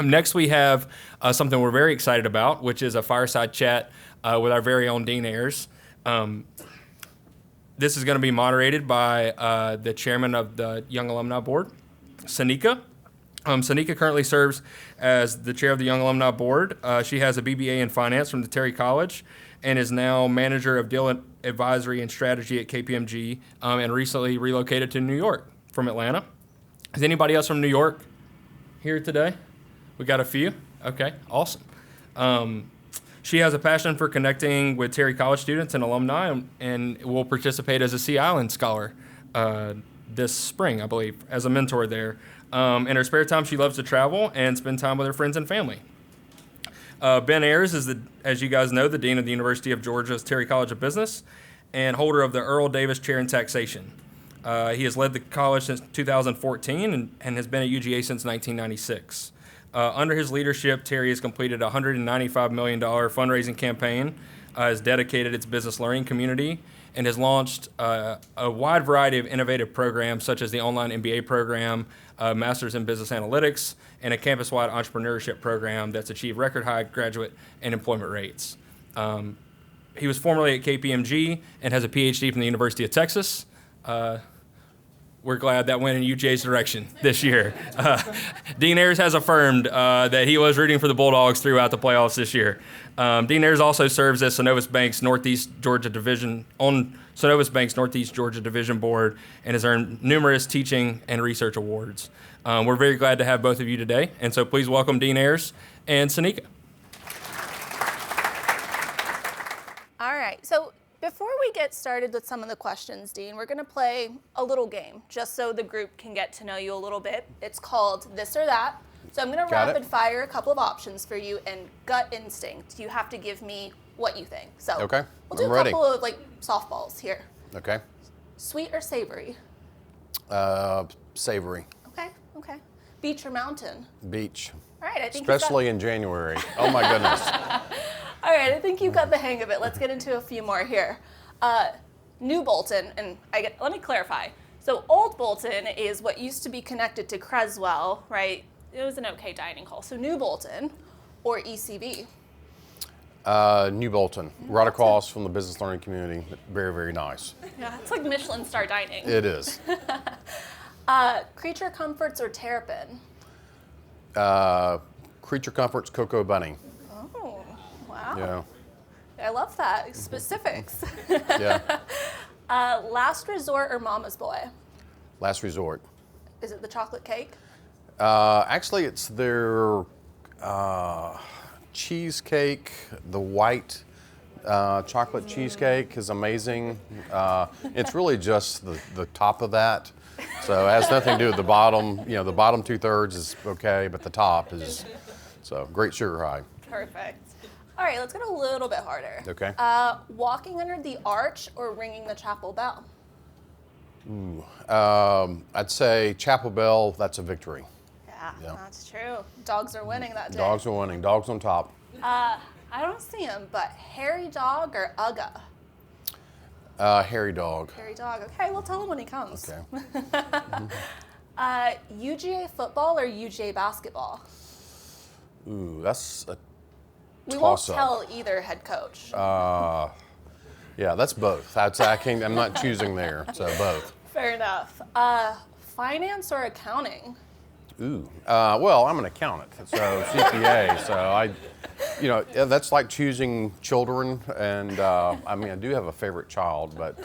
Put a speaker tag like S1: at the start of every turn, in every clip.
S1: Next, we have something we're very excited about, which is a fireside chat with our very own Dean Ayers. This is going to be moderated by the chairman of the Young Alumni Board, Sanika. Sanika currently serves as the chair of the Young Alumni Board. She has a BBA in finance from the Terry College and is now manager of deal advisory and strategy at KPMG and recently relocated to New York from Atlanta. Is anybody else from New York here today? We got a few? Okay, awesome. She has a passion for connecting with Terry College students and alumni and will participate as a Sea Island scholar this spring, I believe, as a mentor there. In her spare time, she loves to travel and spend time with her friends and family. Ben Ayers is, as you guys know, the Dean of the University of Georgia's Terry College of Business and holder of the Earl Davis Chair in Taxation. He has led the college since 2014 and has been at UGA since 1996. Under his leadership, Terry has completed a $195 million fundraising campaign, has dedicated its business learning community, and has launched a wide variety of innovative programs such as the online MBA program, Masters in Business Analytics, and a campus-wide entrepreneurship program that's achieved record high graduate and employment rates. He was formerly at KPMG and has a PhD from the University of Texas. We're glad that went in UGA's direction this year. Dean Ayers has affirmed that he was rooting for the Bulldogs throughout the playoffs this year. Dean Ayers also serves as Synovus Bank's Northeast Georgia Division Board and has earned numerous teaching and research awards. We're very glad to have both of you today, and so please welcome Dean Ayers and Sanika.
S2: All right, so before we get started with some of the questions, Dean, we're going to play a little game just so the group can get to know you a little bit. It's called This or That. So I'm going to rapid fire a couple of options for you, and gut instinct, you have to give me what you think. So
S3: okay.
S2: We'll do
S3: I'm
S2: a couple of softballs here.
S3: Okay.
S2: Sweet or savory?
S3: Savory.
S2: Okay. Beach or mountain?
S3: Beach.
S2: All right, I think
S3: especially in January. Oh my goodness.
S2: All right, I think you've got the hang of it. Let's get into a few more here. New Bolton, and let me clarify. So Old Bolton is what used to be connected to Creswell, right? It was an okay dining hall. So New Bolton or ECB?
S3: New Bolton, right across from the business learning community. Very, very nice.
S2: Yeah, it's like Michelin star dining.
S3: It is.
S2: Creature Comforts or Terrapin?
S3: Creature Comforts, Cocoa Bunny.
S2: Oh, wow.
S3: Yeah.
S2: I love that. Specifics.
S3: Yeah.
S2: Last Resort or Mama's Boy?
S3: Last Resort.
S2: Is it the chocolate cake?
S3: Actually, it's their cheesecake. The white chocolate cheesecake is amazing. It's really just the top of that. So it has nothing to do with the bottom. The bottom 2/3 is okay, but the top is, so great sugar high.
S2: Perfect. All right, let's get a little bit harder.
S3: Okay.
S2: Walking under the arch or ringing the chapel bell?
S3: Ooh, I'd say chapel bell, that's a victory.
S2: Yeah, that's true. Dogs are winning that day.
S3: Dogs are winning. Dogs on top.
S2: I don't see him, but hairy dog or Ugga?
S3: Hairy dog.
S2: Hairy dog. Okay, we'll tell him when he comes.
S3: Okay.
S2: UGA football or UGA basketball?
S3: Ooh, that's a
S2: We won't
S3: toss-up.
S2: tell either head coach.
S3: Yeah, that's both. I'm not choosing there, so both.
S2: Fair enough. Finance or accounting?
S3: Ooh, well, I'm an accountant, so CPA, so that's like choosing children, and I do have a favorite child, but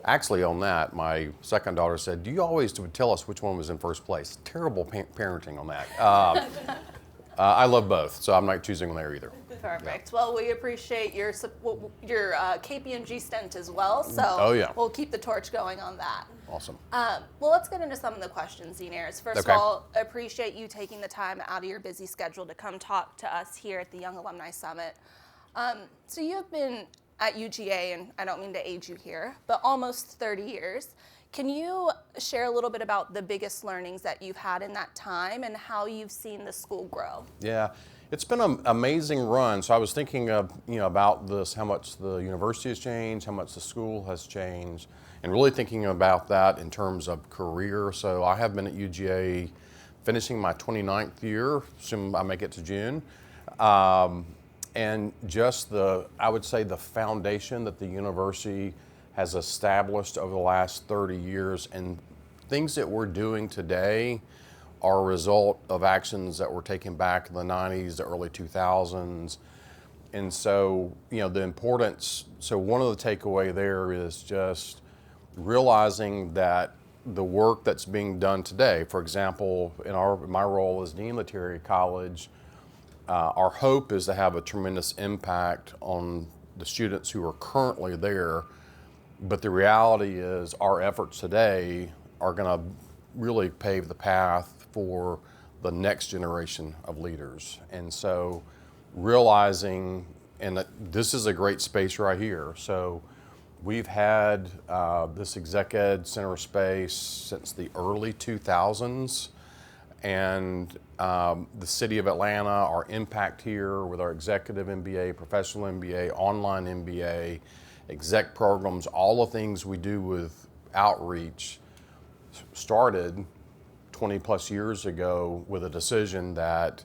S3: actually on that, my second daughter said, "Do you always tell us which one was in first place?" Terrible parenting on that. I love both, so I'm not choosing one there either.
S2: Perfect. Yeah. Well, we appreciate your KPMG stint as well, so
S3: oh, yeah.
S2: We'll keep the torch going on that.
S3: Awesome.
S2: Well, let's get into some of the questions, Dean Ayers. First
S3: okay.
S2: of all, I appreciate you taking the time out of your busy schedule to come talk to us here at the Young Alumni Summit. So you have been at UGA, and I don't mean to age you here, but almost 30 years. Can you share a little bit about the biggest learnings that you've had in that time and how you've seen the school grow?
S3: Yeah, it's been an amazing run. So I was thinking of, about this, how much the university has changed, how much the school has changed, and really thinking about that in terms of career. So I have been at UGA finishing my 29th year, soon I make it to June. And just I would say the foundation that the university has established over the last 30 years, and things that we're doing today are a result of actions that were taken back in the 90s, the early 2000s. And so, the importance, so one of the takeaway there is just realizing that the work that's being done today, for example, in my role as Dean of Terry College, our hope is to have a tremendous impact on the students who are currently there. But the reality is our efforts today are going to really pave the path for the next generation of leaders. And so realizing, and this is a great space right here. So we've had this Exec Ed Center space since the early 2000s. And the city of Atlanta, our impact here with our executive MBA, professional MBA, online MBA, exec programs, all the things we do with outreach started 20 plus years ago with a decision that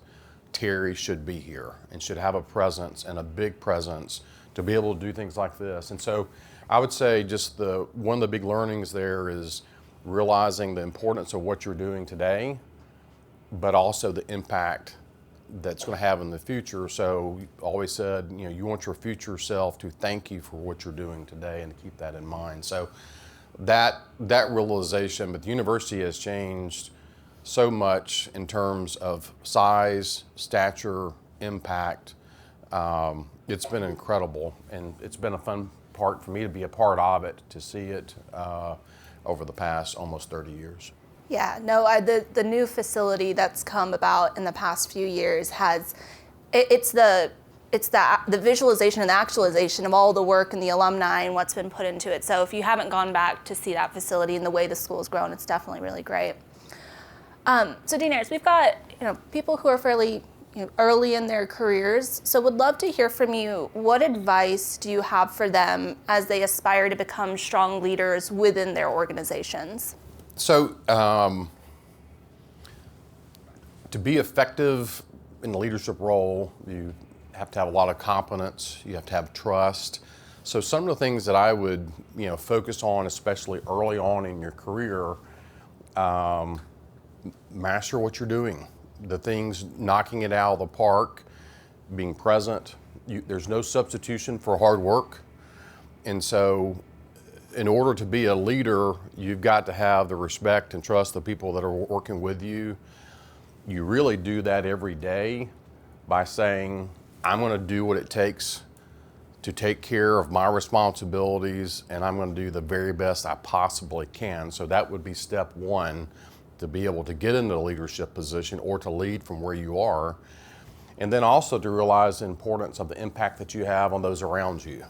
S3: Terry should be here and should have a presence, and a big presence, to be able to do things like this. And so I would say just one of the big learnings there is realizing the importance of what you're doing today, but also the impact that's going to have in the future. So always said, you want your future self to thank you for what you're doing today, and to keep that in mind. So that realization, but the university has changed so much in terms of size, stature, impact. It's been incredible, and it's been a fun part for me to be a part of it, to see it over the past almost 30 years.
S2: Yeah, no, the new facility that's come about in the past few years it's the visualization and the actualization of all the work and the alumni and what's been put into it. So if you haven't gone back to see that facility and the way the school's grown, it's definitely really great. So Dean Ayers, we've got people who are fairly early in their careers. So would love to hear from you. What advice do you have for them as they aspire to become strong leaders within their organizations?
S3: So to be effective in the leadership role, you have to have a lot of competence. You have to have trust. So some of the things that I would focus on, especially early on in your career, master what you're doing. The things, knocking it out of the park, being present. There's no substitution for hard work. And so in order to be a leader, you've got to have the respect and trust of the people that are working with you. You really do that every day by saying, I'm going to do what it takes to take care of my responsibilities, and I'm going to do the very best I possibly can. So that would be step one, to be able to get into a leadership position or to lead from where you are. And then also to realize the importance of the impact that you have on those around you.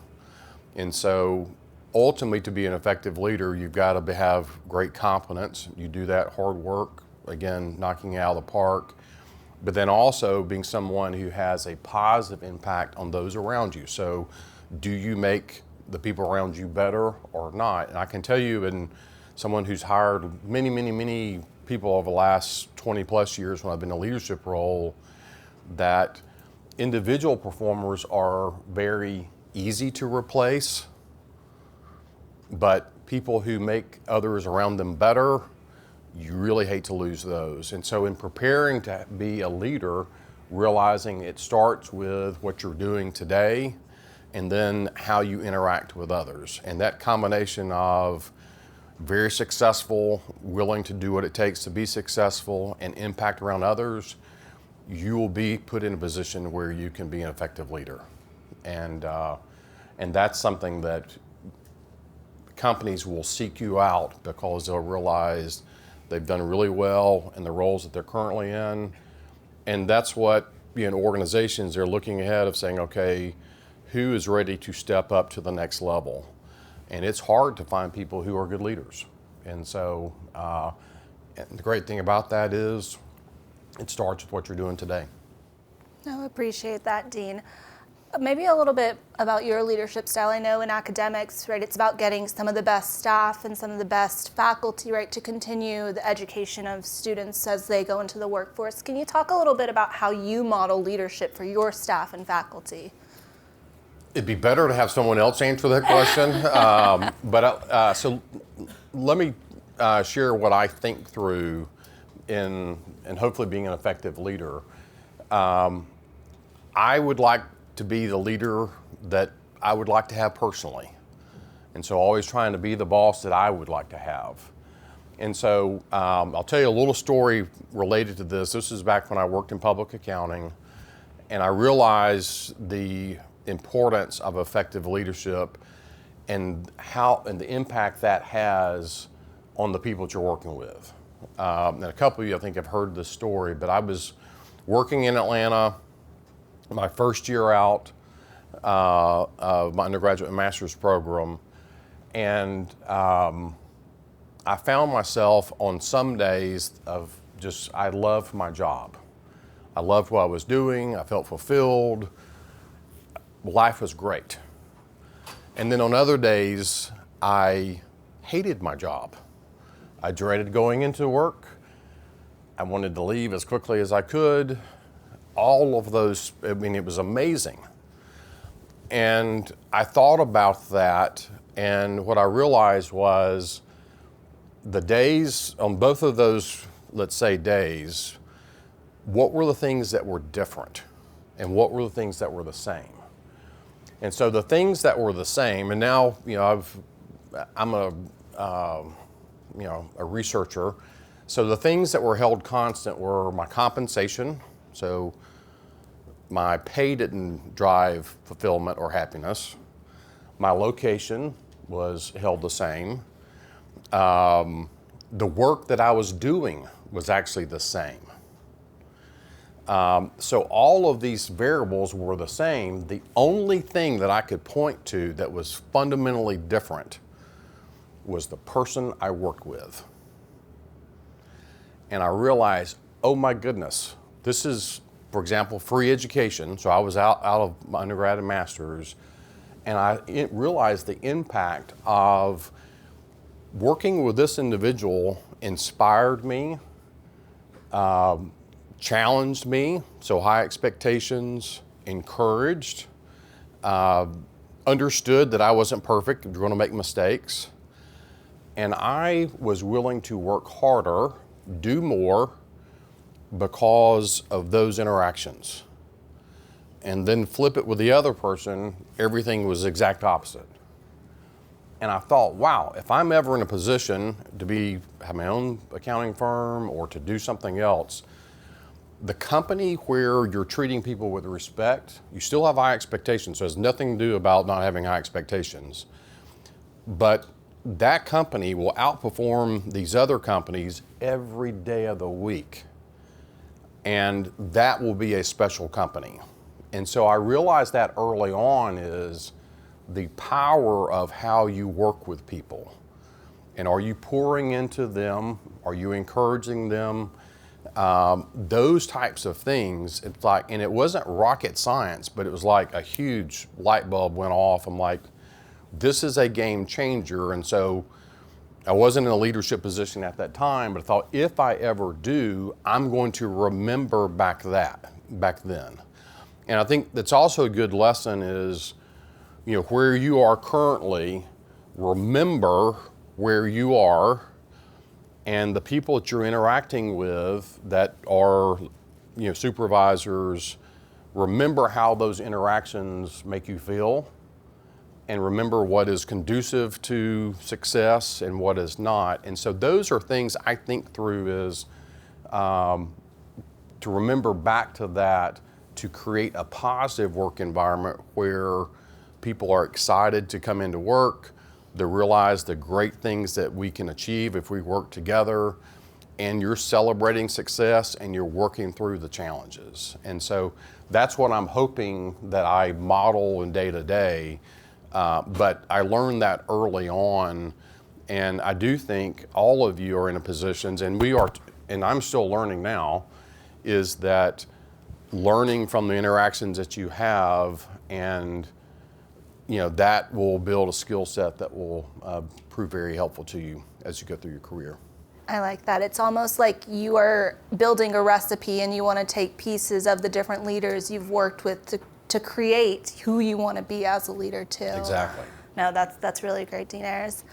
S3: And so ultimately, to be an effective leader, you've got to have great competence. You do that hard work, again, knocking it out of the park, but then also being someone who has a positive impact on those around you. So do you make the people around you better or not? And I can tell you, and someone who's hired many, many, many people over the last 20 plus years when I've been in a leadership role, that individual performers are very easy to replace, but people who make others around them better, you really hate to lose those. And so in preparing to be a leader, realizing it starts with what you're doing today and then how you interact with others. And that combination of very successful, willing to do what it takes to be successful, and impact around others, you will be put in a position where you can be an effective leader. And that's something that companies will seek you out because they'll realize they've done really well in the roles that they're currently in. And that's what, organizations, they're looking ahead of saying, okay, who is ready to step up to the next level? And it's hard to find people who are good leaders. And so and the great thing about that is it starts with what you're doing today.
S2: I appreciate that, Dean. Maybe a little bit about your leadership style. I know in academics, right, it's about getting some of the best staff and some of the best faculty, right, to continue the education of students as they go into the workforce. Can you talk a little bit about how you model leadership for your staff and faculty?
S3: It'd be better to have someone else answer that question. So let me share what I think through in hopefully being an effective leader. I would like to be the leader that I would like to have personally. And so always trying to be the boss that I would like to have. And so I'll tell you a little story related to this. This is back when I worked in public accounting, and I realized the importance of effective leadership and the impact that has on the people that you're working with. And a couple of you I think have heard this story, but I was working in Atlanta my first year out of my undergraduate and master's program, and I found myself on some days of just, I loved my job. I loved what I was doing. I felt fulfilled. Life was great. And then on other days, I hated my job. I dreaded going into work. I wanted to leave as quickly as I could. All of those, I mean, it was amazing. And I thought about that, and what I realized was the days, on both of those, let's say, days, what were the things that were different and what were the things that were the same? And so the things that were the same, and now, you know, I'm a researcher. So the things that were held constant were my compensation. So my pay didn't drive fulfillment or happiness. My location was held the same. The work that I was doing was actually the same. So all of these variables were the same. The only thing that I could point to that was fundamentally different was the person I worked with. And I realized, oh my goodness, this is, for example, free education. So I was out of my undergrad and master's, and I realized the impact of working with this individual inspired me, challenged me, so high expectations, encouraged, understood that I wasn't perfect, we're gonna make mistakes, and I was willing to work harder, do more, because of those interactions. And then flip it with the other person, everything was the exact opposite. And I thought, wow, if I'm ever in a position to have my own accounting firm or to do something else, the company where you're treating people with respect, you still have high expectations, so it has nothing to do about not having high expectations. But that company will outperform these other companies every day of the week. And that will be a special company. And so I realized that early on is the power of how you work with people. And are you pouring into them? Are you encouraging them? Those types of things, it's like, and it wasn't rocket science, but it was like a huge light bulb went off. I'm like, this is a game changer. And so I wasn't in a leadership position at that time, but I thought if I ever do, I'm going to remember back then. And I think that's also a good lesson is, you know, where you are currently, remember where you are and the people that you're interacting with that are, you know, supervisors, remember how those interactions make you feel and remember what is conducive to success and what is not. And so those are things I think through is to remember back to that, to create a positive work environment where people are excited to come into work, they realize the great things that we can achieve if we work together, and you're celebrating success and you're working through the challenges. And so that's what I'm hoping that I model in day to day. But I learned that early on, and I do think all of you are in a positions, and we are, and I'm still learning now, is that learning from the interactions that you have, and that will build a skill set that will prove very helpful to you as you go through your career.
S2: I like that. It's almost like you are building a recipe and you want to take pieces of the different leaders you've worked with to create who you want to be as a leader too.
S3: Exactly.
S2: No, that's really great, Dean Ayers.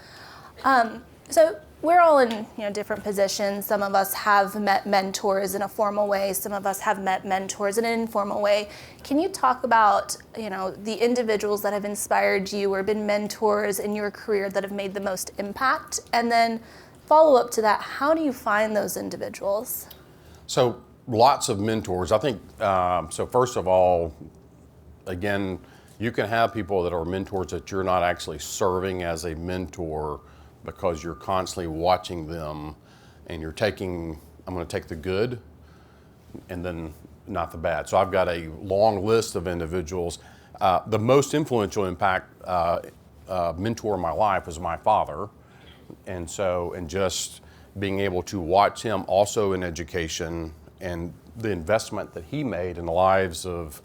S2: So we're all in different positions. Some of us have met mentors in a formal way. Some of us have met mentors in an informal way. Can you talk about the individuals that have inspired you or been mentors in your career that have made the most impact? And then follow up to that, how do you find those individuals?
S3: So lots of mentors. I think, so first of all, again, you can have people that are mentors that you're not actually serving as a mentor because you're constantly watching them and I'm going to take the good and then not the bad. So I've got a long list of individuals. The most influential mentor in my life was my father. And just being able to watch him also in education and the investment that he made in the lives of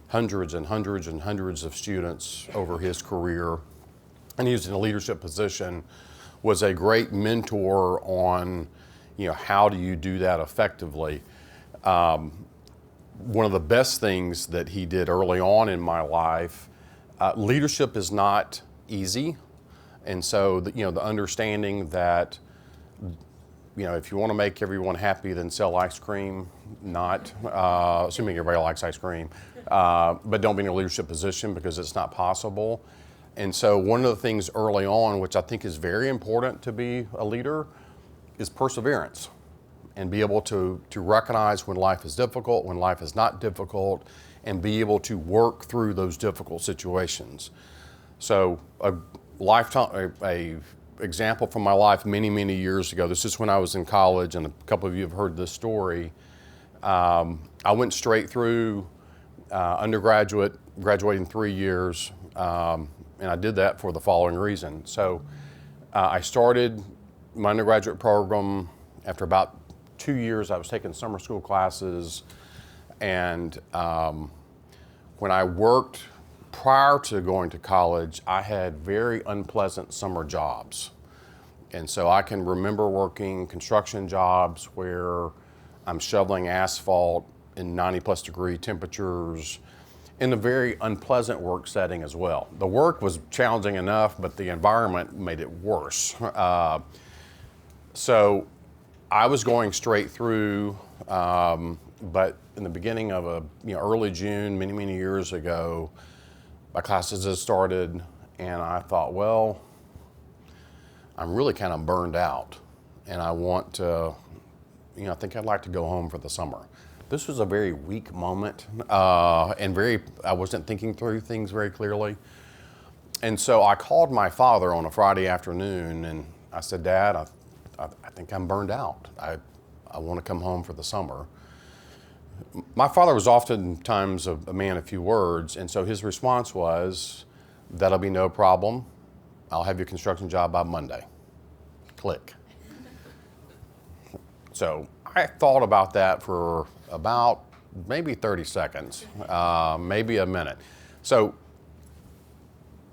S3: hundreds and hundreds and hundreds of students over his career, and he was in a leadership position, was a great mentor on, how do you do that effectively. One of the best things that he did early on in my life, leadership is not easy. And so, the understanding that, if you want to make everyone happy, then sell ice cream, not, assuming everybody likes ice cream, but don't be in a leadership position because it's not possible. And so one of the things early on, which I think is very important to be a leader, is perseverance and be able to recognize when life is difficult, when life is not difficult, and be able to work through those difficult situations. So a example from my life many years ago. This is when I was in college, and a couple of you have heard this story. I went straight through undergraduate, graduating 3 years, and I did that for the following reason. So I started my undergraduate program after about 2 years. I was taking summer school classes, and when I worked prior to going to college, I had very unpleasant summer jobs. And so I can remember working construction jobs where I'm shoveling asphalt in 90+ degree temperatures in a very unpleasant work setting as well. The work was challenging enough, but the environment made it worse. So I was going straight through, but in the beginning of early June, many years ago, my classes had started, and I thought, well, I'm really kind of burned out, and I want to, I think I'd like to go home for the summer. This was a very weak moment, and I wasn't thinking through things very clearly. And so I called my father on a Friday afternoon, and I said, Dad, I think I'm burned out. I want to come home for the summer. My father was oftentimes a man of few words, and so his response was, that'll be no problem. I'll have your construction job by Monday. Click. So I thought about that for about maybe 30 seconds, maybe a minute. So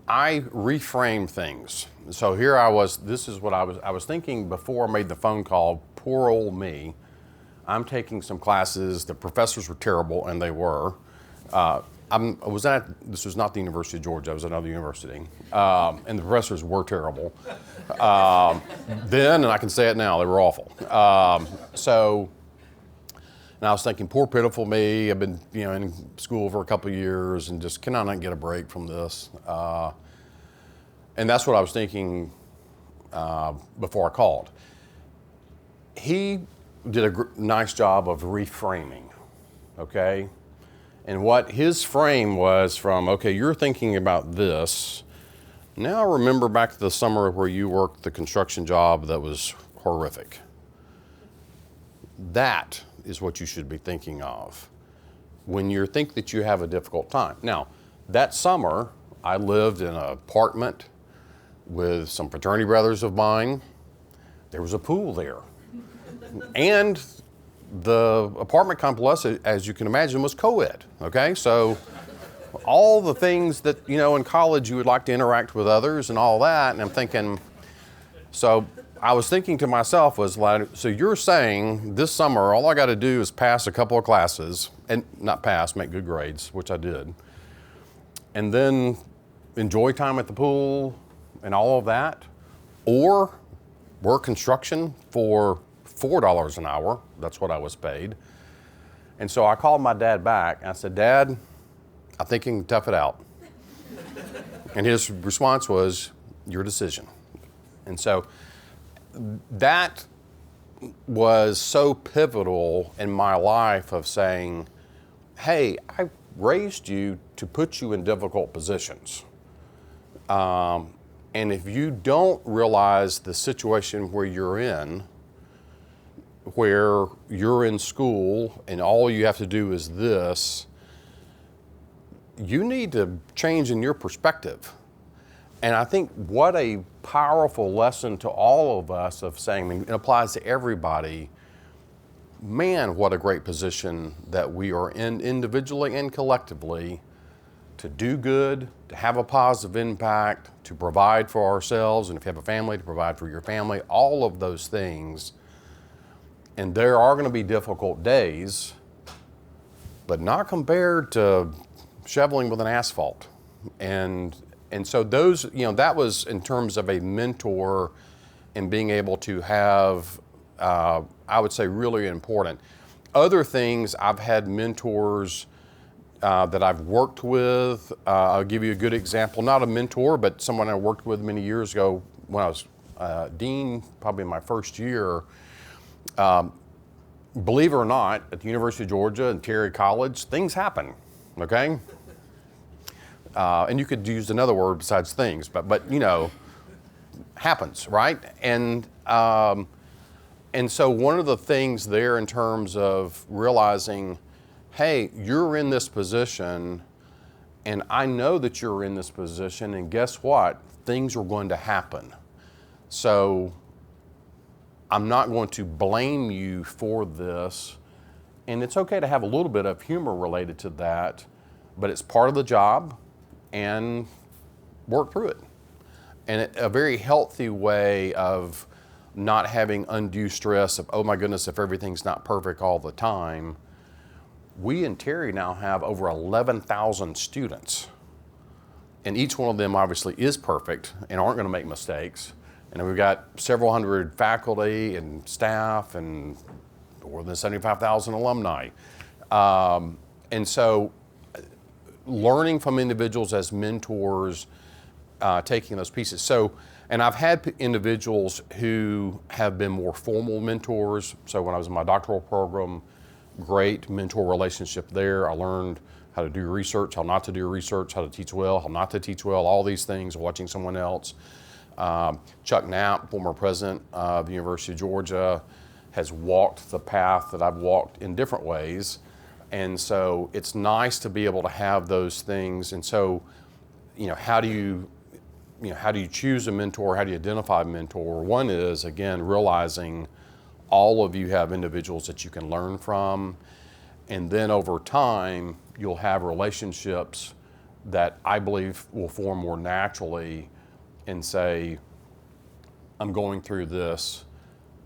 S3: I reframed things. So here I was, this is what I was thinking before I made the phone call. Poor old me. I'm taking some classes. The professors were terrible, and they were. This was not the University of Georgia. I was at another university, and the professors were terrible. Then, and I can say it now, they were awful. And I was thinking, poor pitiful me. I've been, in school for a couple of years, and just can I not get a break from this? And that's what I was thinking before I called. He did a nice job of reframing, okay? And what his frame was from, okay, you're thinking about this. Now remember back to the summer where you worked the construction job that was horrific. That is what you should be thinking of when you think that you have a difficult time. Now, that summer, I lived in an apartment with some fraternity brothers of mine. There was a pool there. And the apartment complex, as you can imagine, was co-ed, okay? So all the things that, in college you would like to interact with others and all that, and I'm thinking, so I was thinking to myself was like, so you're saying this summer all I got to do is pass a couple of classes, and not pass, make good grades, which I did, and then enjoy time at the pool and all of that, or work construction for $4 an hour. That's what I was paid. And so I called my dad back and I said, Dad, I think you can tough it out. And his response was, your decision. And so that was so pivotal in my life of saying, hey, I raised you to put you in difficult positions. And if you don't realize the situation where you're in school and all you have to do is this, you need to change in your perspective. And I think what a powerful lesson to all of us of saying, I mean, it applies to everybody, man, what a great position that we are in individually and collectively to do good, to have a positive impact, to provide for ourselves, and if you have a family, to provide for your family, all of those things. And there are going to be difficult days, but not compared to shoveling with an asphalt. And so those, that was in terms of a mentor and being able to have, I would say, really important. Other things, I've had mentors that I've worked with. I'll give you a good example, not a mentor, but someone I worked with many years ago when I was dean, probably in my first year. Believe it or not, at the University of Georgia and Terry College, things happen, okay? And you could use another word besides things, but happens, right? And so one of the things there in terms of realizing, hey, you're in this position, and I know that you're in this position, and guess what? Things are going to happen. So I'm not going to blame you for this, and it's okay to have a little bit of humor related to that, but it's part of the job, and work through it. And a very healthy way of not having undue stress of, oh my goodness, if everything's not perfect all the time. We in Terry now have over 11,000 students, and each one of them obviously is perfect and aren't going to make mistakes. And we've got several hundred faculty and staff and more than 75,000 alumni. And so learning from individuals as mentors, taking those pieces. So, and I've had individuals who have been more formal mentors. So when I was in my doctoral program, great mentor relationship there. I learned how to do research, how not to do research, how to teach well, how not to teach well, all these things, watching someone else. Chuck Knapp, former president of the University of Georgia, has walked the path that I've walked in different ways. And so it's nice to be able to have those things. And so, how do you choose a mentor? How do you identify a mentor? One is, again, realizing all of you have individuals that you can learn from. And then over time, you'll have relationships that I believe will form more naturally and say, I'm going through this,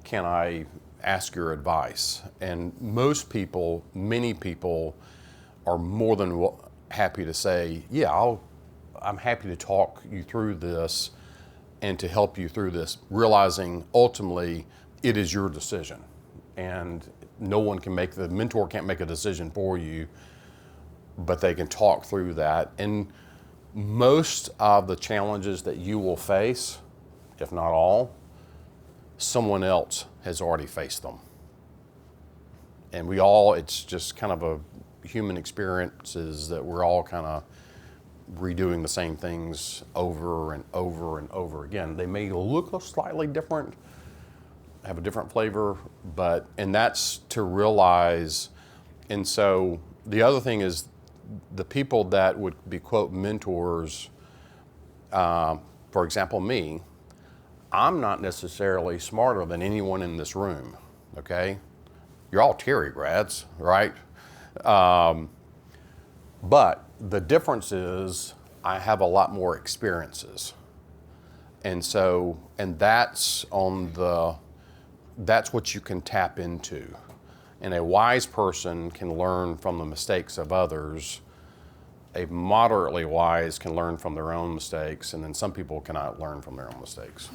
S3: can I ask your advice? And most people, many people, are more than happy to say, yeah, I'm happy to talk you through this and to help you through this, realizing ultimately it is your decision. And the mentor can't make a decision for you, but they can talk through that. And most of the challenges that you will face, if not all, someone else has already faced them. And it's just kind of a human experience is that we're all kind of redoing the same things over and over and over again. They may look slightly different, have a different flavor, and that's to realize. And so the other thing is the people that would be, quote, mentors, for example, me, I'm not necessarily smarter than anyone in this room, okay? you're all Terry grads, right? But the difference is I have a lot more experiences. And so, and that's what you can tap into. And a wise person can learn from the mistakes of others. A moderately wise can learn from their own mistakes, and then some people cannot learn from their own mistakes.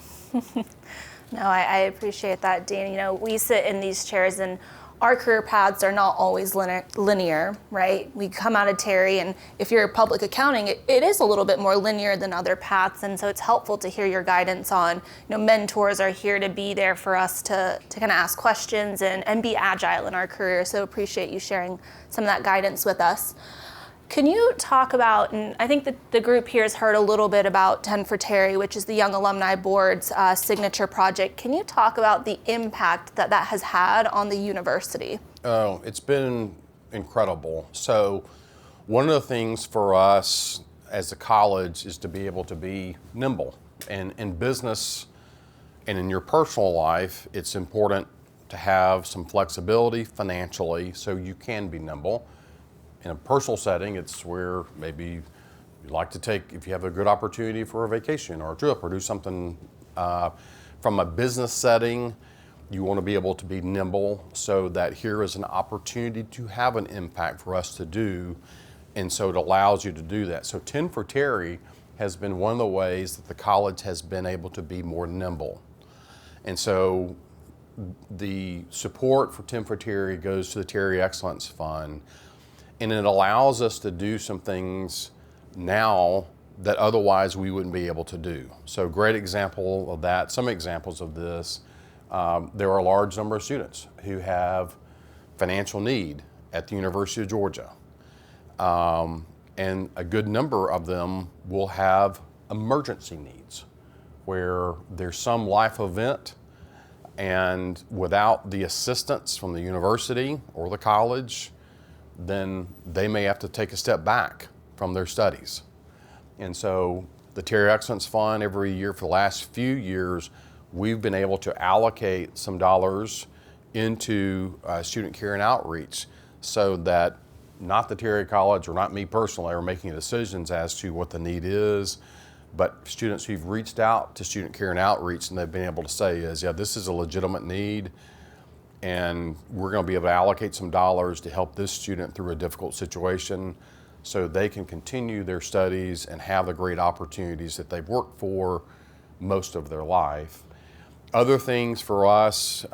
S2: No, I appreciate that, Dean. You know, we sit in these chairs and our career paths are not always linear, right? We come out of Terry, and if you're public accounting, it is a little bit more linear than other paths, and so it's helpful to hear your guidance on, you know, mentors are here to be there for us to kind of ask questions and be agile in our career, so appreciate you sharing some of that guidance with us. Can you talk about, and I think the group here has heard a little bit about 10 for Terry, which is the Young Alumni Board's signature project. Can you talk about the impact that has had on the university?
S3: Oh, it's been incredible. So one of the things for us as a college is to be able to be nimble. And in business and in your personal life, it's important to have some flexibility financially so you can be nimble. In a personal setting, it's where maybe you'd like to take, if you have a good opportunity for a vacation or a trip or do something. From a business setting, you want to be able to be nimble so that here is an opportunity to have an impact for us to do, and so it allows you to do that. So 10 for Terry has been one of the ways that the college has been able to be more nimble. And so the support for 10 for Terry goes to the Terry Excellence Fund. And it allows us to do some things now that otherwise we wouldn't be able to do. So great example of that, some examples of this, there are a large number of students who have financial need at the University of Georgia. And a good number of them will have emergency needs where there's some life event, and without the assistance from the university or the college, then they may have to take a step back from their studies. And so the Terry Excellence Fund, every year for the last few years, we've been able to allocate some dollars into student care and outreach so that not the Terry College or not me personally are making decisions as to what the need is, but students who've reached out to student care and outreach and they've been able to say is, yeah, this is a legitimate need, and we're going to be able to allocate some dollars to help this student through a difficult situation so they can continue their studies and have the great opportunities that they've worked for most of their life. Other things for us,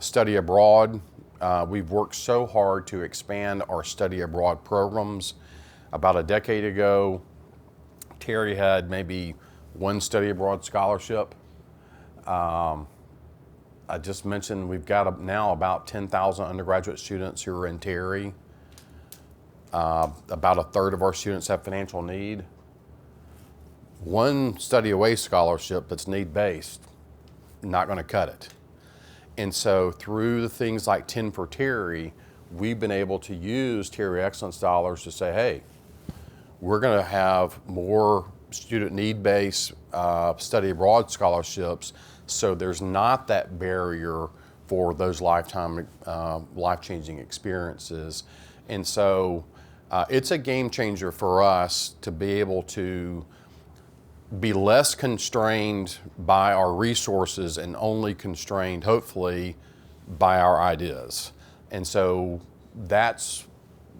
S3: study abroad. We've worked so hard to expand our study abroad programs. About a decade ago, Terry had maybe one study abroad scholarship. I just mentioned we've got now about 10,000 undergraduate students who are in Terry. About a third of our students have financial need. One study away scholarship that's need-based, not going to cut it. And so through the things like 10 for Terry, we've been able to use Terry Excellence dollars to say, hey, we're going to have more student need-based study abroad scholarships, so there's not that barrier for those life-changing experiences. And so it's a game changer for us to be able to be less constrained by our resources and only constrained, hopefully, by our ideas. And so that's,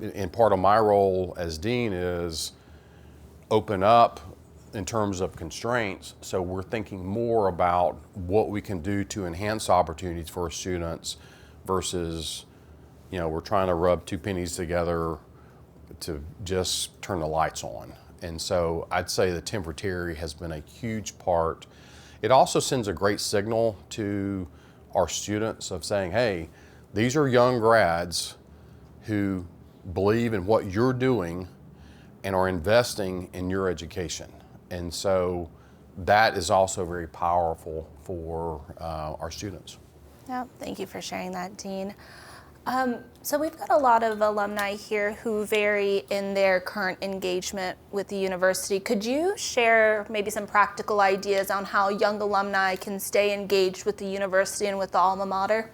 S3: and part of my role as dean is open up in terms of constraints, so we're thinking more about what we can do to enhance opportunities for our students versus, you know, we're trying to rub two pennies together to just turn the lights on. And so I'd say the 10 for Terry has been a huge part. It also sends a great signal to our students of saying, hey, these are young grads who believe in what you're doing and are investing in your education. And so that is also very powerful for our students.
S2: Yeah, thank you for sharing that, Dean. So we've got a lot of alumni here who vary in their current engagement with the university. Could you share maybe some practical ideas on how young alumni can stay engaged with the university and with the alma mater?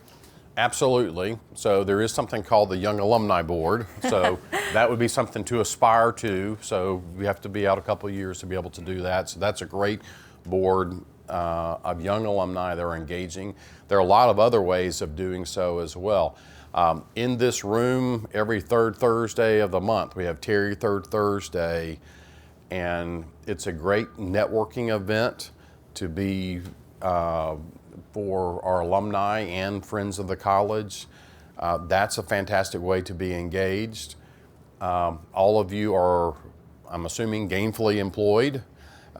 S3: Absolutely. So there is something called the Young Alumni Board. So that would be something to aspire to. So we have to be out a couple of years to be able to do that. So that's a great board of young alumni that are engaging. There are a lot of other ways of doing so as well. In this room, every third Thursday of the month, we have Terry Third Thursday, and it's a great networking event to be for our alumni and friends of the college. That's a fantastic way to be engaged. All of you are, I'm assuming, gainfully employed.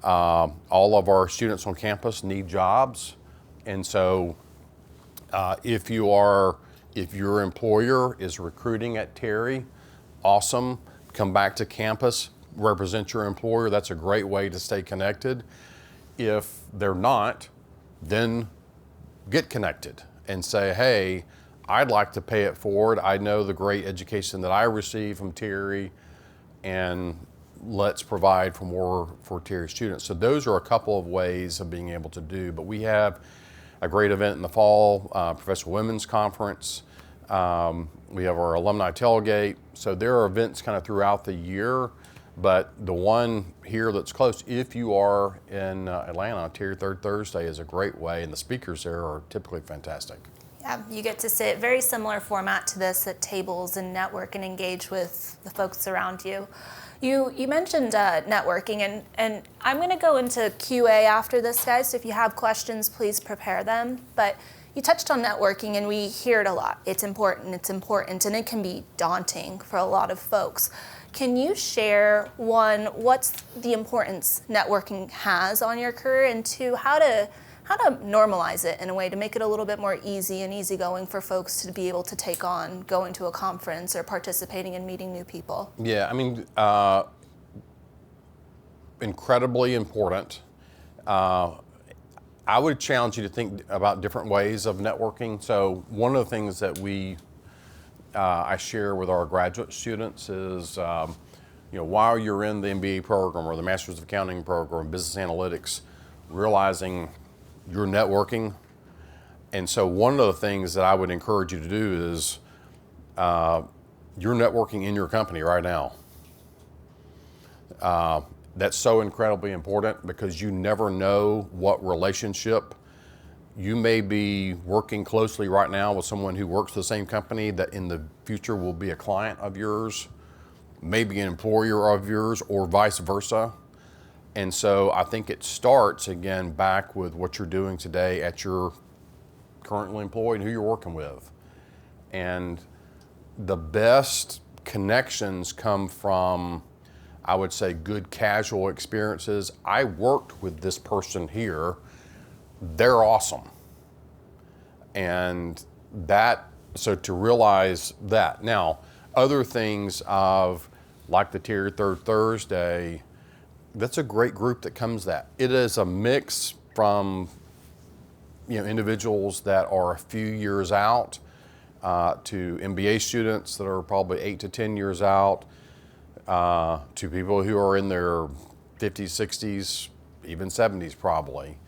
S3: All of our students on campus need jobs. And so if your employer is recruiting at Terry, awesome. Come back to campus, represent your employer. That's a great way to stay connected. If they're not, then get connected and say, hey, I'd like to pay it forward. I know the great education that I received from Terry, and let's provide for more for Terry students. So those are a couple of ways of being able to do, but we have a great event in the fall, Professional Women's Conference. We have our alumni tailgate. So there are events kind of throughout the year, but the one here that's close, if you are in Atlanta, Terry Third Thursday is a great way, and the speakers there are typically fantastic.
S2: Yeah, you get to sit very similar format to this at tables and network and engage with the folks around you. You mentioned networking, and I'm going to go into QA after this, guys, so if you have questions, please prepare them. But you touched on networking, and we hear it a lot. It's important, and it can be daunting for a lot of folks. Can you share, one, what's the importance networking has on your career, and two, how to normalize it in a way to make it a little bit more easy and easygoing for folks to be able to take on going to a conference or participating in meeting new people?
S3: Yeah, I mean, incredibly important. I would challenge you to think about different ways of networking. So one of the things that I share with our graduate students is, while you're in the MBA program or the Master's of Accounting program, business analytics, realizing you're networking. And so one of the things that I would encourage you to do is you're networking in your company right now. That's so incredibly important because you never know what relationship. You may be working closely right now with someone who works for the same company that in the future will be a client of yours, maybe an employer of yours, or vice versa. And so I think it starts, again, back with what you're doing today at your currently employed and who you're working with. And the best connections come from, I would say, good casual experiences. I worked with this person here. They're awesome. And so to realize that. Now, other things like the Tier Third Thursday, that's a great group that comes that. It is a mix from individuals that are a few years out to MBA students that are probably 8 to 10 years out, to people who are in their 50s, 60s, even 70s probably.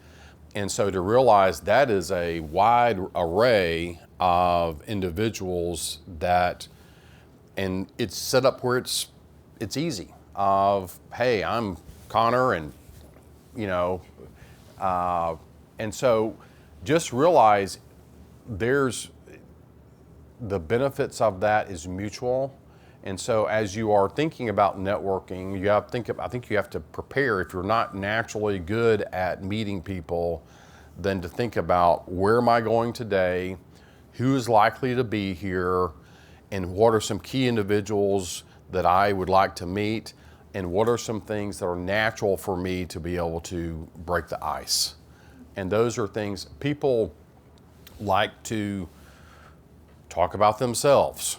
S3: And so to realize that is a wide array of individuals and it's set up where it's easy of, hey, I'm Connor, and and so just realize there's the benefits of that is mutual. And so as you are thinking about networking, I think you have to prepare. If you're not naturally good at meeting people, then to think about, where am I going today? Who is likely to be here? And what are some key individuals that I would like to meet? And what are some things that are natural for me to be able to break the ice? And those are things people like to talk about themselves.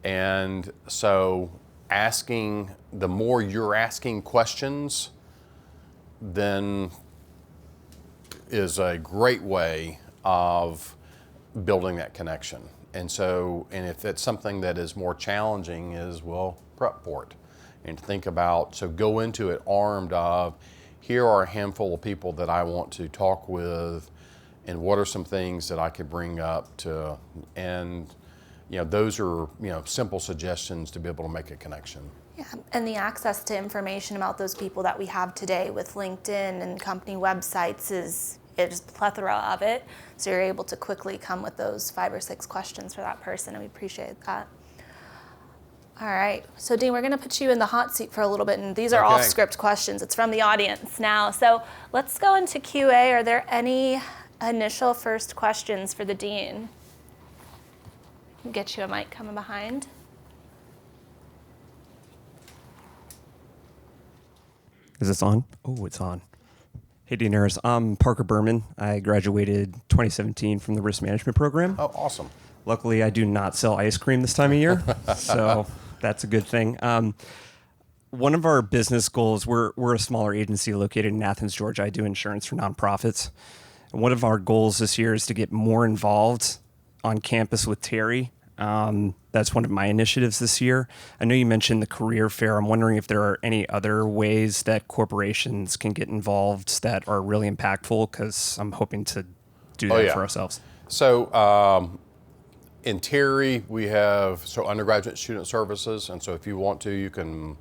S3: And so the more you're asking questions, then is a great way of building that connection. And if it's something that is more challenging, prep for it. And think about, so go into it armed of, here are a handful of people that I want to talk with and what are some things that I could bring up to, and those are simple suggestions to be able to make a connection.
S2: Yeah, and the access to information about those people that we have today with LinkedIn and company websites is a plethora of it. So you're able to quickly come with those 5 or 6 questions for that person, and we appreciate that. All right, so Dean, we're going to put you in the hot seat for a little bit, and these are off script questions. It's from the audience now. So let's go into QA. Are there any initial first questions for the Dean? Get you a mic coming behind.
S4: Is this on? Oh, it's on. Hey, Dean Ayers. I'm Parker Berman. I graduated 2017 from the risk management program.
S3: Oh, awesome.
S4: Luckily, I do not sell ice cream this time of year, so that's a good thing. One of our business goals, we're a smaller agency located in Athens, Georgia. I do insurance for nonprofits. And one of our goals this year is to get more involved on campus with Terry. That's one of my initiatives this year. I know you mentioned the career fair. I'm wondering if there are any other ways that corporations can get involved that are really impactful, because I'm hoping to do that for ourselves.
S3: So in Terry, we have undergraduate student services, and so if you want to, you can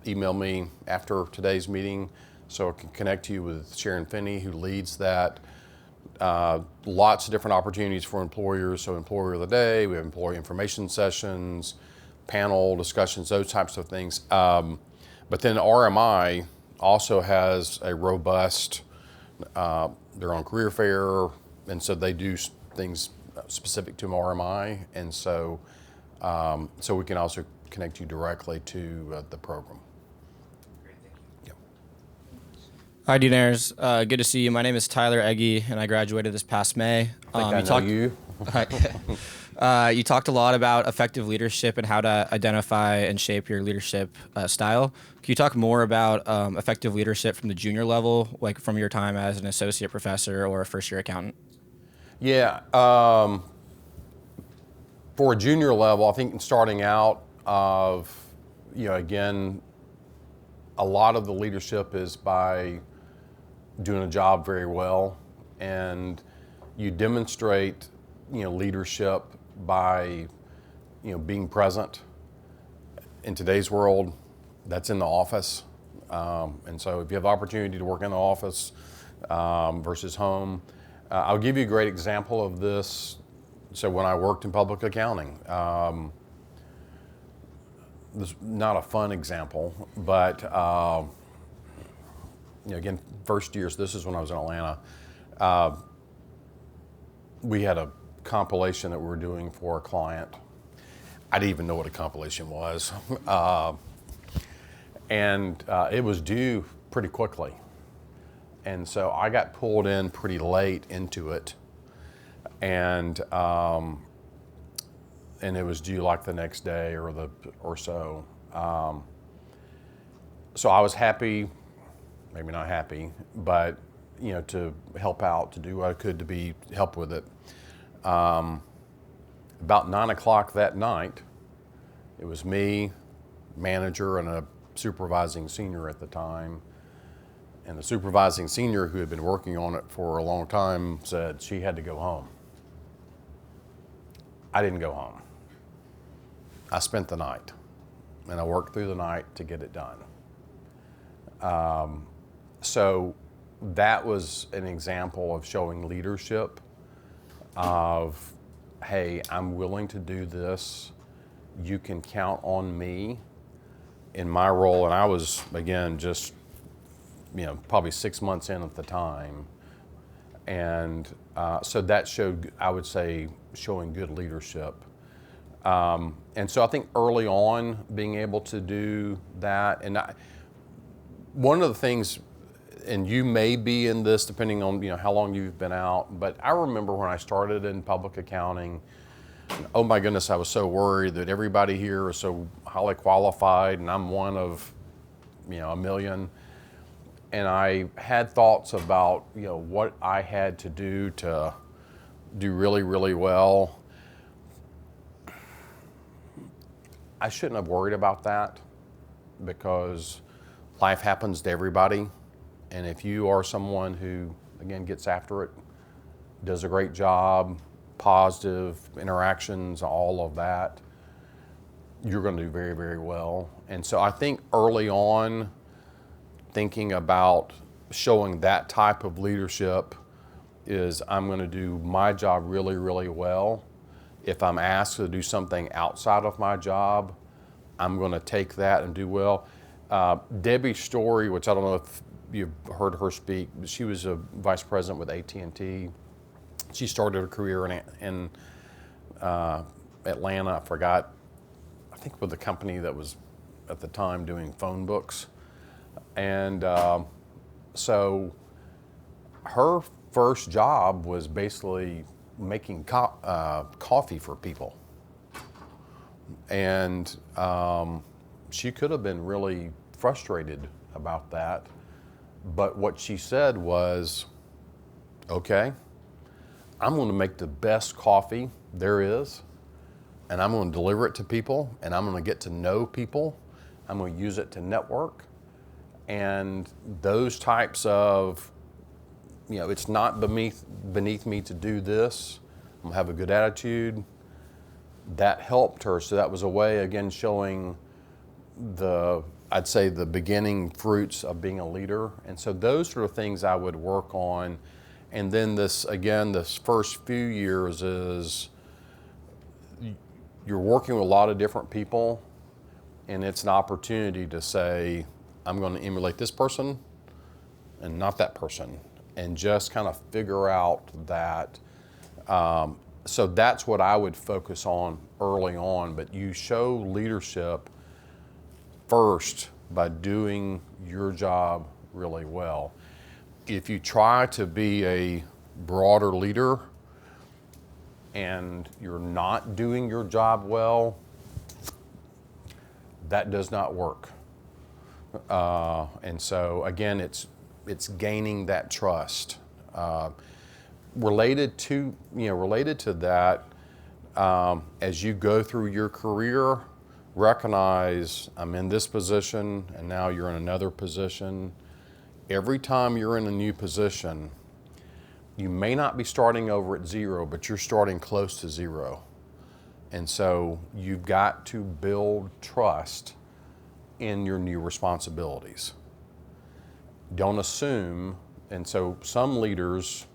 S3: email me after today's meeting so I can connect you with Sharon Finney, who leads that. Lots of different opportunities for employers. So Employer of the Day, we have employee information sessions, panel discussions, those types of things. But then RMI also has a robust, they're on career fair, and so they do things specific to RMI. And so, so we can also connect you directly to the program.
S5: Hi, Dean Ayers. Good to see you. My name is Tyler Egge, and I graduated this past May.
S3: I know you.
S5: You talked a lot about effective leadership and how to identify and shape your leadership style. Can you talk more about effective leadership from the junior level, like from your time as an associate professor or a first-year accountant?
S3: Yeah. For a junior level, I think starting out, again, a lot of the leadership is by doing a job very well, and you demonstrate, leadership by, being present. In today's world, that's in the office, and so if you have the opportunity to work in the office versus home, I'll give you a great example of this. So when I worked in public accounting, this is not a fun example, but again, first years, this is when I was in Atlanta, we had a compilation that we were doing for a client. I didn't even know what a compilation was. And it was due pretty quickly. And so I got pulled in pretty late into it. And it was due like the next day or so. So I was happy, maybe not happy, but to help out, to do what I could to help with it. About 9 o'clock that night, it was me, manager, and a supervising senior at the time. And the supervising senior, who had been working on it for a long time, said she had to go home. I didn't go home. I spent the night, and I worked through the night to get it done. So that was an example of showing leadership of, hey, I'm willing to do this. You can count on me in my role. And I was, again, just, probably 6 months in at the time. And so that showed, I would say, showing good leadership. And so I think early on, being able to do that, and one of the things, and you may be in this depending on how long you've been out, but I remember when I started in public accounting, oh my goodness, I was so worried that everybody here is so highly qualified, and I'm one of a million. And I had thoughts about what I had to do really, really well. I shouldn't have worried about that, because life happens to everybody. And if you are someone who, again, gets after it, does a great job, positive interactions, all of that, you're going to do very, very well. And so I think early on, thinking about showing that type of leadership is I'm going to do my job really, really well. If I'm asked to do something outside of my job, I'm going to take that and do well. Debbie Story, which I don't know if you've heard her speak, but she was a vice president with AT&T. She started her career in Atlanta. I forgot, I think with the company that was at the time doing phone books. And so her first job was basically making coffee for people. And she could have been really frustrated about that. But what she said was, okay, I'm going to make the best coffee there is, and I'm going to deliver it to people, and I'm going to get to know people. I'm going to use it to network. And those types of, it's not beneath me to do this. I'm going to have a good attitude. That helped her. So that was a way, again, showing I'd say the beginning fruits of being a leader. And so those are the things I would work on. And then this first few years is you're working with a lot of different people, and it's an opportunity to say, I'm going to emulate this person and not that person, and just kind of figure out that. So that's what I would focus on early on, but you show leadership first by doing your job really well. If you try to be a broader leader and you're not doing your job well, that does not work. And so again, it's gaining that trust. Related to that, as you go through your career, recognize I'm in this position and now you're in another position. Every time you're in a new position, you may not be starting over at zero, but you're starting close to zero. And so you've got to build trust in your new responsibilities. Don't assume, and so some leaders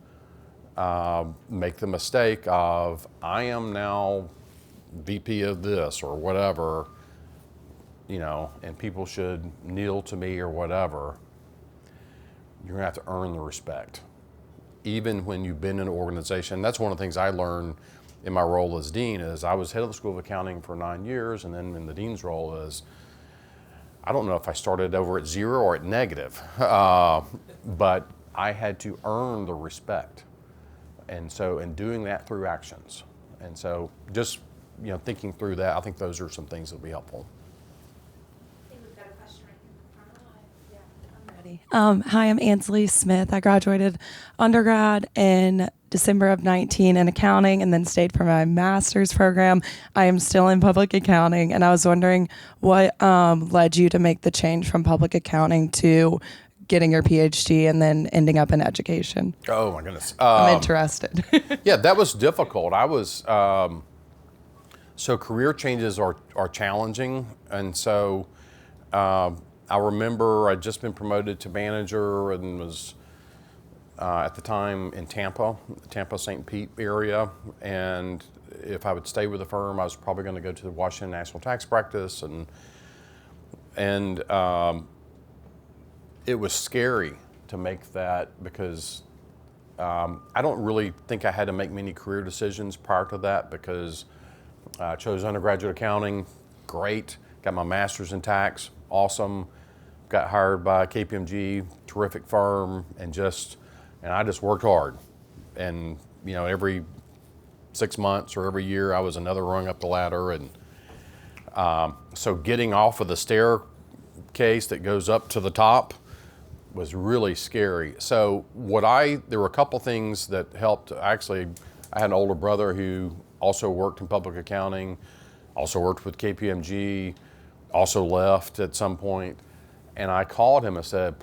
S3: make the mistake of, I am now VP of this or whatever, and people should kneel to me or whatever. You're gonna have to earn the respect. Even when you've been in an organization, that's one of the things I learned in my role as dean is I was head of the School of Accounting for 9 years, and then in the dean's role is, I don't know if I started over at zero or at negative, but I had to earn the respect. And so, in doing that through actions. And so just, thinking through that, I think those are some things that will be helpful.
S6: I think we've got a question right in the front. Yeah, I'm ready. Hi, I'm Ansley Smith. I graduated undergrad in December of 19 in accounting and then stayed for my master's program. I am still in public accounting, and I was wondering what led you to make the change from public accounting to getting your PhD and then ending up in education.
S3: Oh my goodness.
S6: I'm interested.
S3: Yeah, that was difficult. I was, so career changes are challenging. And so I remember I'd just been promoted to manager and was at the time in Tampa, St. Pete area. And if I would stay with the firm, I was probably going to go to the Washington National Tax Practice. And it was scary to make that because I don't really think I had to make many career decisions prior to that because I chose undergraduate accounting, great, got my master's in tax, awesome, got hired by KPMG, terrific firm, and I just worked hard. And every 6 months or every year I was another rung up the ladder. And so getting off of the staircase that goes up to the top was really scary. So there were a couple things that helped. Actually, I had an older brother who also worked in public accounting, also worked with KPMG, also left at some point. And I called him and said,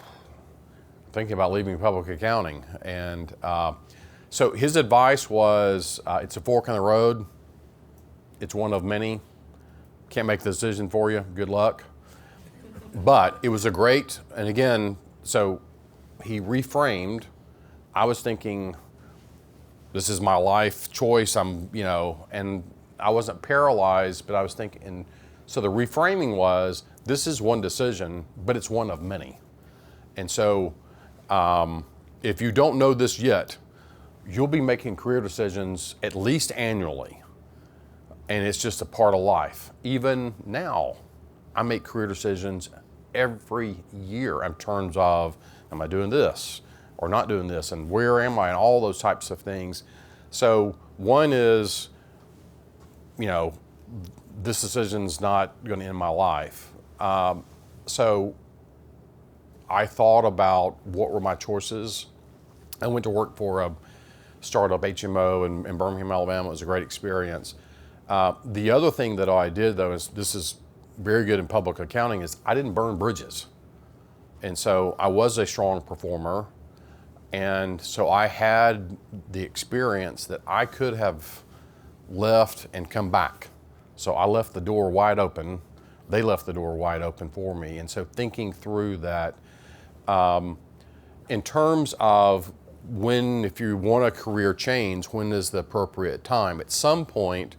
S3: thinking about leaving public accounting. And So his advice was, it's a fork in the road. It's one of many. Can't make the decision for you. Good luck. But it was a great, and again, so he reframed. I was thinking, this is my life choice. And I wasn't paralyzed, but I was thinking, and so the reframing was, this is one decision, but it's one of many. And so if you don't know this yet, you'll be making career decisions at least annually. And it's just a part of life. Even now, I make career decisions every year in terms of, am I doing this or not doing this? And where am I? And all those types of things. So one is, this decision's not going to end my life. So I thought about what were my choices. I went to work for a startup HMO in Birmingham, Alabama. It was a great experience. The other thing that I did, though, is this is very good in public accounting, is I didn't burn bridges. And so I was a strong performer. And so I had the experience that I could have left and come back. So I left the door wide open. They left the door wide open for me. And so thinking through that, in terms of if you want a career change, when is the appropriate time? At some point,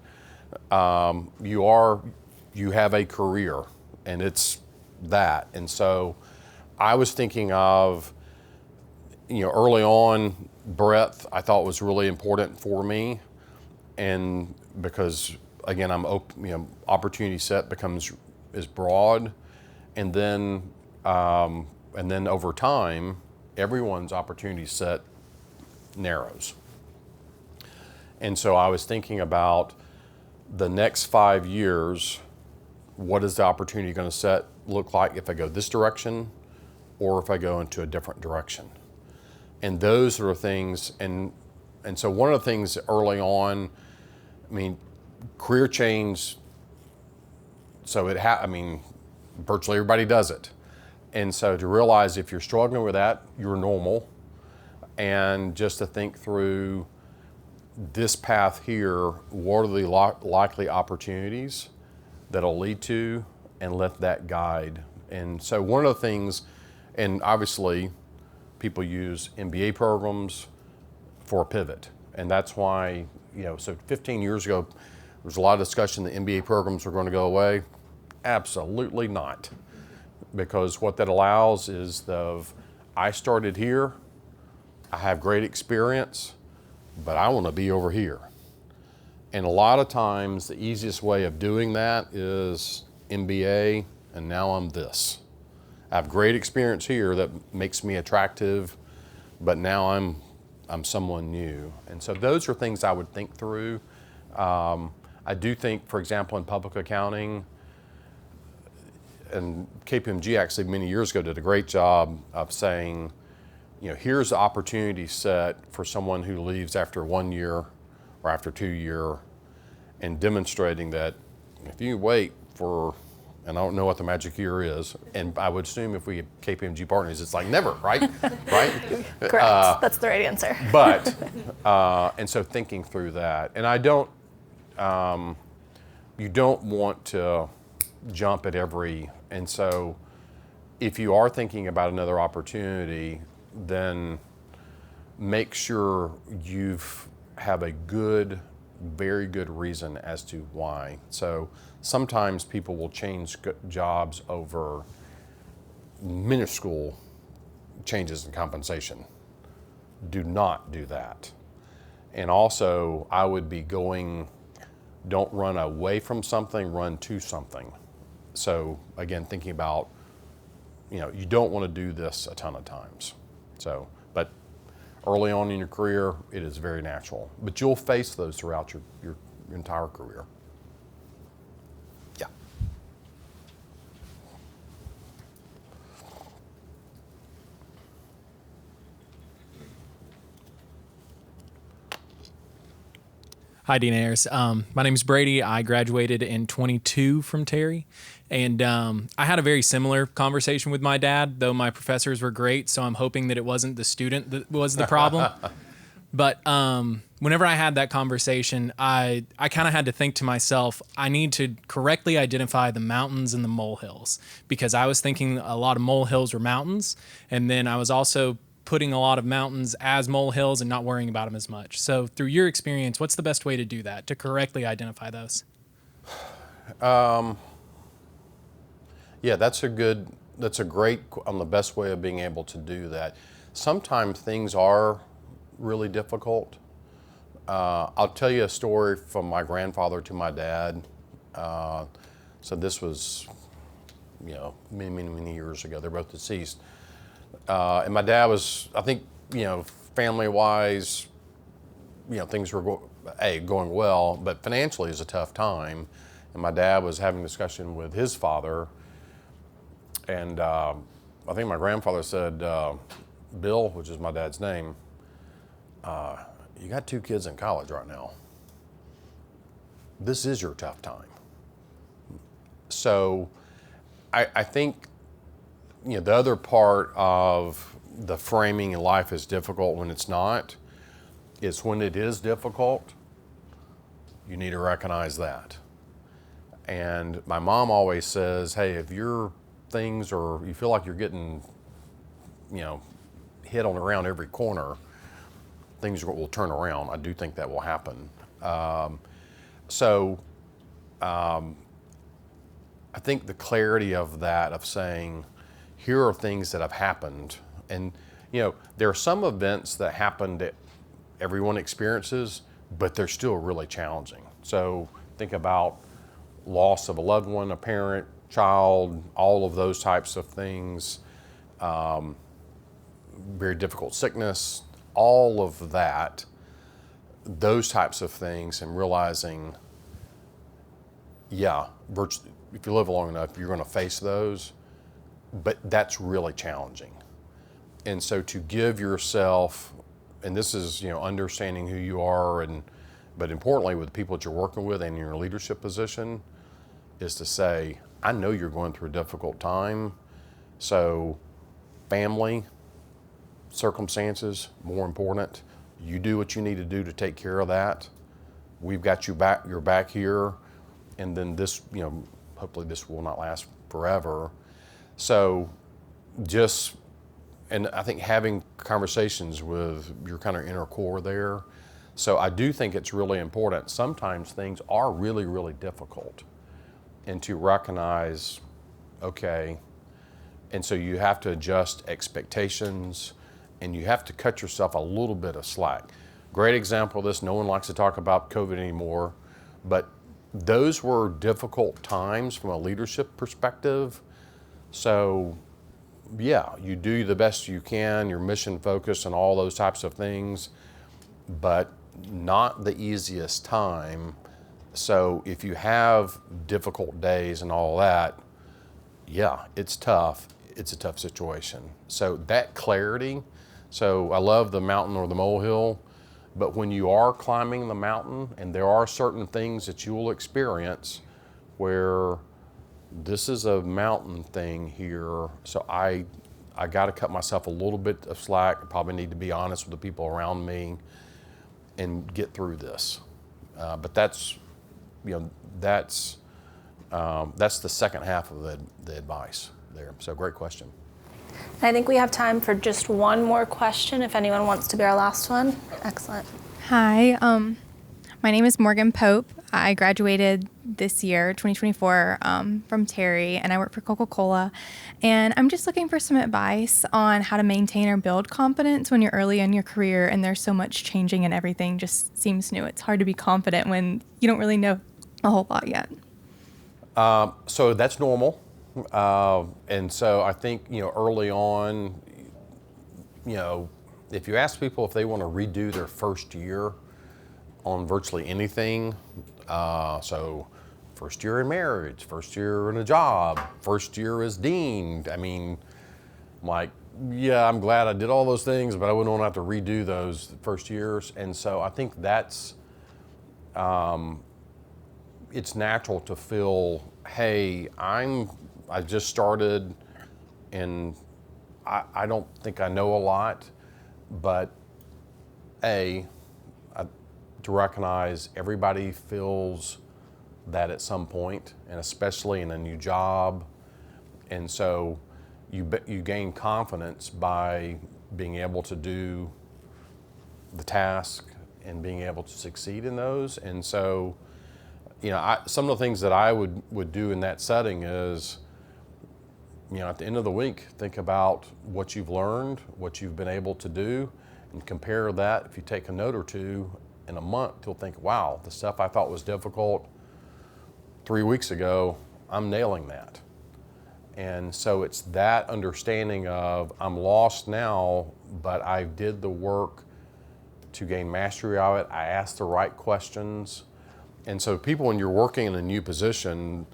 S3: you have a career, and it's that. And so I was thinking of, early on, breadth I thought was really important for me. And because, again, I'm open, opportunity set is broad. And then over time, everyone's opportunity set narrows. And so I was thinking about the next 5 years, what is the opportunity going to look like if I go this direction or if I go into a different direction? And those are things, and so one of the things early on, career change, so virtually everybody does it. And so to realize if you're struggling with that, you're normal. And just to think through this path here, what are the likely opportunities that'll lead to, and let that guide. And so one of the things, and obviously people use MBA programs for a pivot. And that's why, so 15 years ago, there was a lot of discussion that MBA programs were going to go away. Absolutely not. Because what that allows is I started here, I have great experience, but I want to be over here. And a lot of times the easiest way of doing that is MBA, and now I'm this. I have great experience here that makes me attractive, but now I'm someone new. And so those are things I would think through. I do think, for example, in public accounting, and KPMG actually many years ago did a great job of saying, here's the opportunity set for someone who leaves after 1 year or after 2 years, and demonstrating that if you wait for, and I don't know what the magic year is, and I would assume if we have KPMG partners, it's like never, right? Right?
S2: Correct. That's the right answer.
S3: But, and so thinking through that, and you don't want to jump at every, and so if you are thinking about another opportunity, then make sure you have a very good reason as to why. So sometimes people will change jobs over minuscule changes in compensation. Do not do that. And also, I would be don't run away from something, run to something. So again, thinking about, you don't want to do this a ton of times. So, but early on in your career, it is very natural. But you'll face those throughout your entire career. Yeah.
S7: Hi, Dean Ayers. My name is Brady. I graduated in 22 from Terry. And I had a very similar conversation with my dad, though my professors were great, so I'm hoping that it wasn't the student that was the problem. But whenever I had that conversation, I kind of had to think to myself, I need to correctly identify the mountains and the molehills, because I was thinking a lot of molehills were mountains, and then I was also putting a lot of mountains as molehills and not worrying about them as much. So through your experience, what's the best way to do that, to correctly identify those?
S3: Yeah, that's a great, on the best way of being able to do that. Sometimes things are really difficult. I'll tell you a story from my grandfather to my dad. So this was, many years ago. They're both deceased. And my dad was, I think, family-wise, things were going well, but financially is a tough time. And my dad was having a discussion with his father, and I think my grandfather said, Bill, which is my dad's name, you got 2 kids in college right now. This is your tough time. So I think, the other part of the framing in life is difficult when it's not, is when it is difficult, you need to recognize that. And my mom always says, hey, if your things, or you feel like you're getting, hit on around every corner, things will turn around. I do think that will happen. I think the clarity of that, of saying, here are things that have happened. And, there are some events that happen that everyone experiences, but they're still really challenging. So think about loss of a loved one, a parent, child, all of those types of things, very difficult sickness, all of that, those types of things, and realizing, if you live long enough, you're going to face those, but that's really challenging. And so to give yourself, and this is, understanding who you are, but importantly with the people that you're working with and in your leadership position, is to say, I know you're going through a difficult time, so family, circumstances, more important. You do what you need to do to take care of that. We've got you back, you're back here, and then this, hopefully this will not last forever. So and I think having conversations with your kind of inner core there. So I do think it's really important. Sometimes things are really, really difficult, and to recognize, okay, and so you have to adjust expectations, and you have to cut yourself a little bit of slack. Great example of this, no one likes to talk about COVID anymore, but those were difficult times from a leadership perspective. So yeah, you do the best you can, you're mission focused and all those types of things, but not the easiest time. So if you have difficult days and all that, yeah, it's tough. It's a tough situation. So that clarity, so I love the mountain or the molehill, but when you are climbing the mountain, and there are certain things that you will experience where this is a mountain thing here, so I got to cut myself a little bit of slack. I probably need to be honest with the people around me and get through this. But that's the second half of the advice there. So great question.
S2: I think we have time for just one more question if anyone wants to be our last one. Excellent.
S8: Hi, my name is Morgan Pope. I graduated this year, 2024, from Terry, and I work for Coca-Cola. And I'm just looking for some advice on how to maintain or build confidence when you're early in your career and there's so much changing and everything just seems new. It's hard to be confident when you don't really know a whole lot yet.
S3: So that's normal. And so I think, early on, if you ask people if they want to redo their first year on virtually anything, so first year in marriage, first year in a job, first year as dean, I'm glad I did all those things, but I wouldn't want to have to redo those first years. And so I think that's, it's natural to feel, hey, I just started and I don't think I know a lot, but to recognize everybody feels that at some point, and especially in a new job. And so you gain confidence by being able to do the task and being able to succeed in those. And so, some of the things that I would do in that setting is, at the end of the week, think about what you've learned, what you've been able to do, and compare that. If you take a note or two in a month, you'll think, wow, the stuff I thought was difficult 3 weeks ago, I'm nailing that. And so it's that understanding of I'm lost now, but I did the work to gain mastery of it. I asked the right questions. And so people, when you're working in a new position,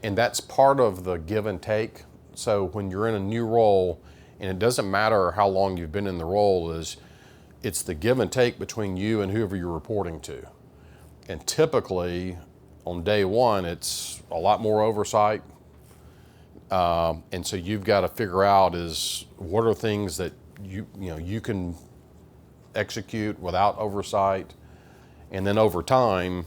S3: and that's part of the give and take. So when you're in a new role, and it doesn't matter how long you've been in the role, it's the give and take between you and whoever you're reporting to. And typically, on day one, it's a lot more oversight. And so you've got to figure out what are things that you can execute without oversight. And then over time,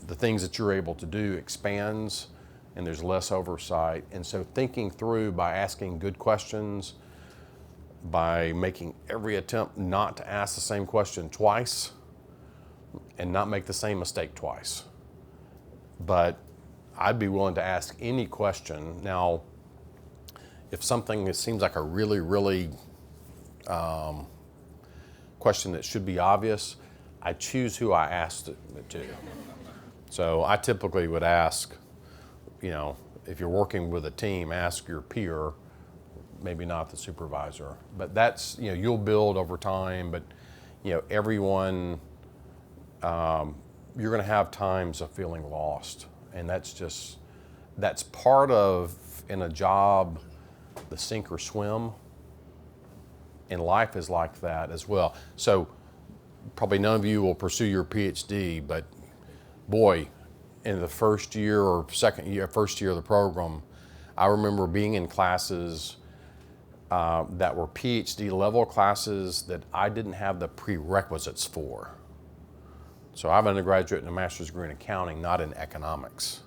S3: the things that you're able to do expands and there's less oversight. And so thinking through by asking good questions, by making every attempt not to ask the same question twice and not make the same mistake twice. But I'd be willing to ask any question. Now, if something that seems like a really, really question that should be obvious, I choose who I asked it to. So I typically would ask, if you're working with a team, ask your peer, maybe not the supervisor. But that's, you'll build over time, but, everyone, you're going to have times of feeling lost. And that's part of, in a job, the sink or swim. And life is like that as well. So probably none of you will pursue your PhD, but boy, in the first year or first year of the program, I remember being in classes that were PhD level classes that I didn't have the prerequisites for. So I have an undergraduate and a master's degree in accounting, not in economics.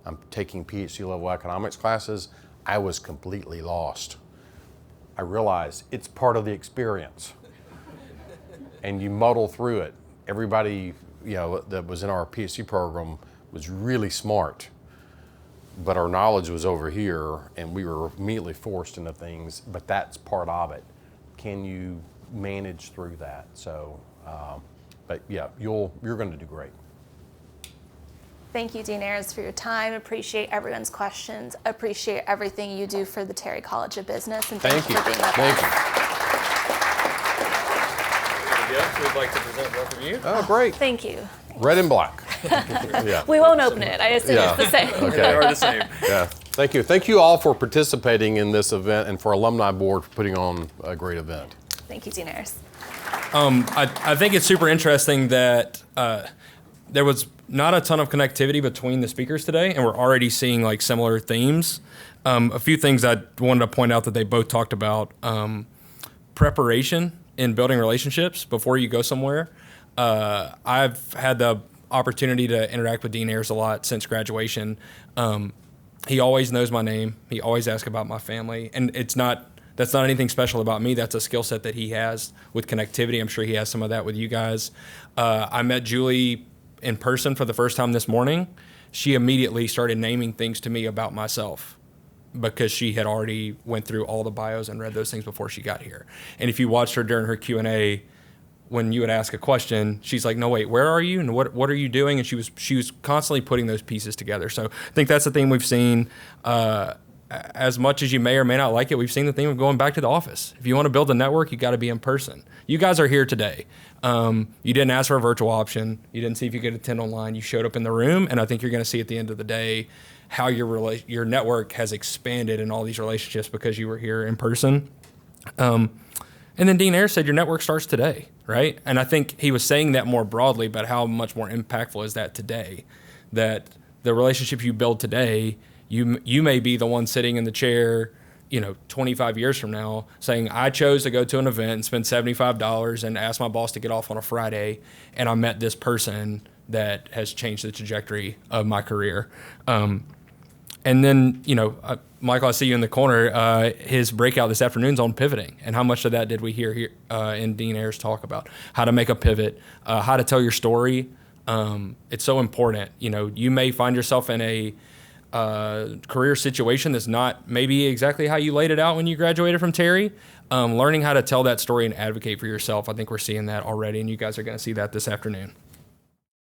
S3: I'm taking PhD level economics classes. I was completely lost. I realized it's part of the experience. And you muddle through it. Everybody, that was in our PhD program was really smart, but our knowledge was over here, and we were immediately forced into things. But that's part of it. Can you manage through that? So, but yeah, you're going to do great.
S2: Thank you, Dean Ayers, for your time. Appreciate everyone's questions. Appreciate everything you do for the Terry College of Business. And thank you for being with us.
S3: Thank you.
S1: We'd like to present both of you.
S3: Oh, great.
S2: Thank you.
S3: Red and black. Yeah.
S2: We won't open it. I assume it's the same.
S3: Okay.
S1: They are the same.
S3: Yeah. Thank you. Thank you all for participating in this event, and for Alumni Board for putting on a great event.
S2: Thank you, Dean Ayers.
S1: I think it's super interesting that there was not a ton of connectivity between the speakers today, and we're already seeing like similar themes. A few things I wanted to point out that they both talked about: preparation in building relationships before you go somewhere. I've had the opportunity to interact with Dean Ayers a lot since graduation. He always knows my name. He always asks about my family, and that's not anything special about me. That's a skill set that he has with connectivity. I'm sure he has some of that with you guys. I met Julie in person for the first time this morning. She immediately started naming things to me about myself because she had already went through all the bios and read those things before she got here. And if you watched her during her Q&A, when you would ask a question, she's like, no, wait, where are you? And what are you doing? And she was constantly putting those pieces together. So I think that's the thing we've seen. As much as you may or may not like it, we've seen the theme of going back to the office. If you want to build a network, you got to be in person. You guys are here today. You didn't ask for a virtual option. You didn't see if you could attend online. You showed up in the room, and I think you're going to see at the end of the day how your network has expanded in all these relationships because you were here in person. And then Dean Ayers said your network starts today, right? And I think he was saying that more broadly, but how much more impactful is that today? That the relationship you build today, you may be the one sitting in the chair, 25 years from now saying, I chose to go to an event and spend $75 and ask my boss to get off on a Friday, and I met this person that has changed the trajectory of my career. And then, Michael, I see you in the corner. His breakout this afternoon's on pivoting. And how much of that did we hear here in Dean Ayers talk about? How to make a pivot, how to tell your story. It's so important. You may find yourself in a career situation that's not maybe exactly how you laid it out when you graduated from Terry. Learning how to tell that story and advocate for yourself, I think we're seeing that already, and you guys are going to see that this afternoon.